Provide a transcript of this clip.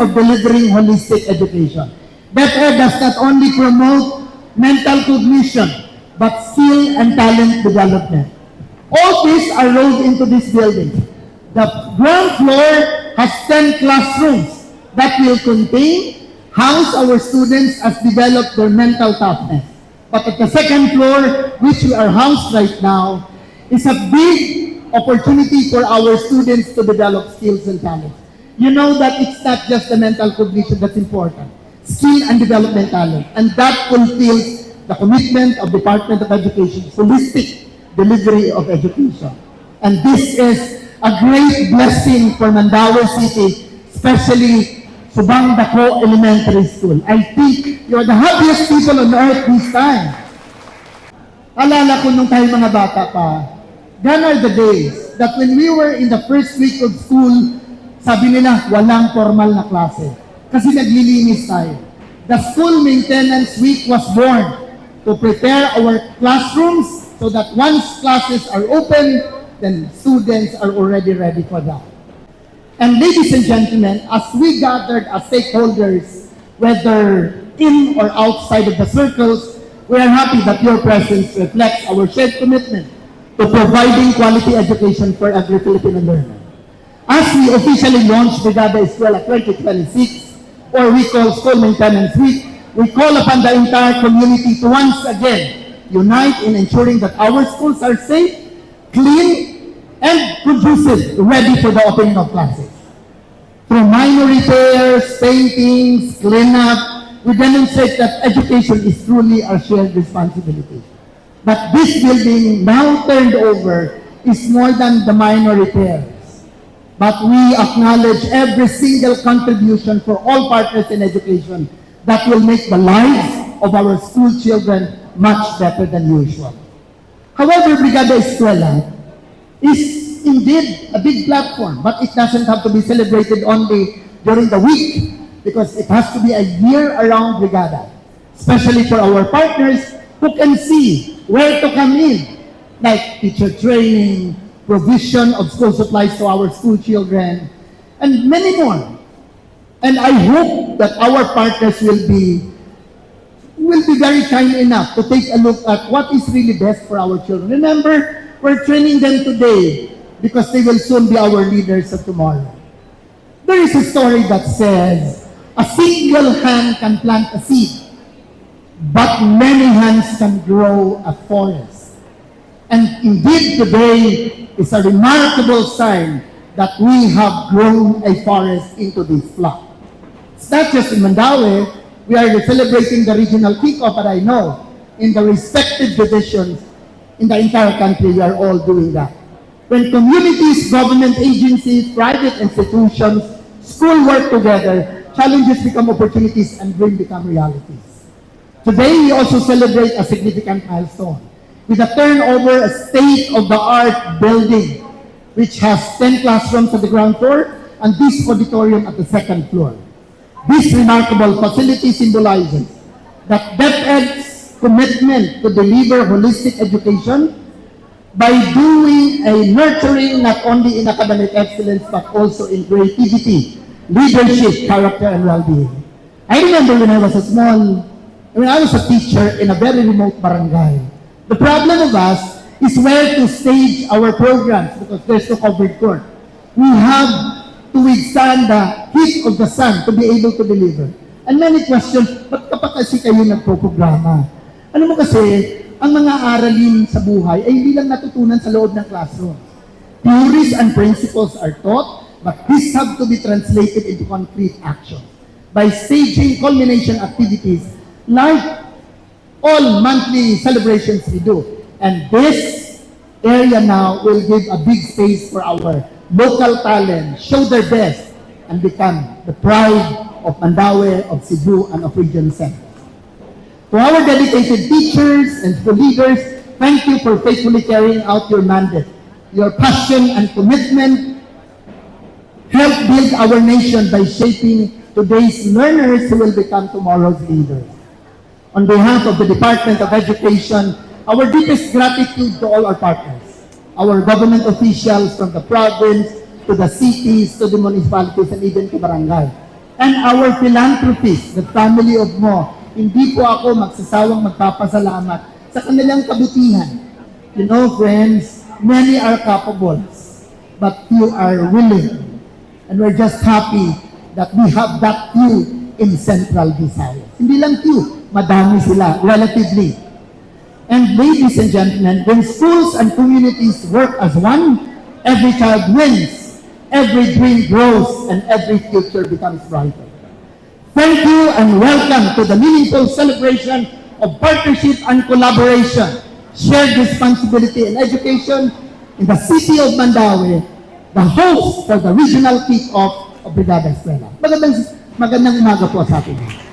of delivering holistic education. DepEd does not only promote mental cognition, but skill and talent development. All these are rolled into this building. The ground floor has 10 classrooms that will house our students as develop their mental toughness. But at the second floor, which we are housed right now, is a big opportunity for our students to develop skills and talents. You know that it's not just the mental cognition that's important. Skill and development talent. And that fulfills the commitment of Department of Education, holistic delivery of education. And this is a great blessing for Mandaue City, especially Subangdaku Elementary School. I think you're the happiest people on earth this time. Alala ko nung tayo mga bata pa, gone are the days that when we were in the first week of school, sabi nila, walang formal na klase. Kasi naglilinis tayo. The school maintenance week was born to prepare our classrooms so that once classes are open, then students are already ready for that. And ladies and gentlemen, as we gathered as stakeholders, whether in or outside of the circles, we are happy that your presence reflects our shared commitment to providing quality education for every Filipino learner. As we officially launch Brigada Eskwela 2026, or we call School Maintenance Week, we call upon the entire community to once again unite in ensuring that our schools are safe, clean, and conducive, ready for the opening of classes. Through minor repairs, paintings, cleanup, we demonstrate that education is truly our shared responsibility. But this building, now turned over, is more than the minor repairs. But we acknowledge every single contribution for all partners in education that will make the lives of our school children much better than usual. However, Brigada Eskwela is indeed a big platform, but it doesn't have to be celebrated only during the week, because it has to be a year-round Brigada, especially for our partners who can see where to come in, like teacher training, provision of school supplies to our school children, and many more. And I hope that our partners will be very kind enough to take a look at what is really best for our children. Remember, we're training them today because they will soon be our leaders of tomorrow. There is a story that says, a single hand can plant a seed, but many hands can grow a forest. And indeed today is a remarkable sign that we have grown a forest into this flock. It's not just in Mandaue, we are celebrating the regional kickoff, but I know in the respective divisions in the entire country, we are all doing that. When communities, government agencies, private institutions, school work together, challenges become opportunities and dreams become realities. Today, we also celebrate a significant milestone with a turnover, a state-of-the-art building, which has 10 classrooms at the ground floor and this auditorium at the second floor. This remarkable facility symbolizes that DepEd's commitment to deliver holistic education by doing a nurturing not only in academic excellence but also in creativity, leadership, character, and well-being. I remember when I was a teacher in a very remote barangay. The problem of us is where to stage our programs because there's no covered court. We have to withstand the heat of the sun to be able to deliver. And many questions, ba't kapag kasi kayo nagpo-programa? Ano mo kasi, ang mga aralin sa buhay ay hindi lang natutunan sa loob ng classroom. Theories and principles are taught, but these have to be translated into concrete action. By staging culmination activities like all monthly celebrations we do. And this area now will give a big space for our local talent, show their best, and become the pride of Mandaue, of Cebu, and of Region 7. To our dedicated teachers and school leaders, thank you for faithfully carrying out your mandate. Your passion and commitment help build our nation by shaping today's learners who will become tomorrow's leaders. On behalf of the Department of Education, our deepest gratitude to all our partners, our government officials from the province to the cities to the municipalities and even to barangay. and our philanthropists, the family of Mo. Hindi po ako magsasawang magpapasalamat sa kanilang kabutihan. You know, friends, many are capable, but few are willing. And we're just happy that we have that few in Central Visayas. Hindi lang few, madami sila, relatively. And ladies and gentlemen, when schools and communities work as one, every child wins, every dream grows, and every future becomes brighter. Thank you and welcome to the meaningful celebration of partnership and collaboration, shared responsibility in education in the city of Mandaue, the host for the regional kickoff of Brigada Eskwela. Magandang umaga po sa atin.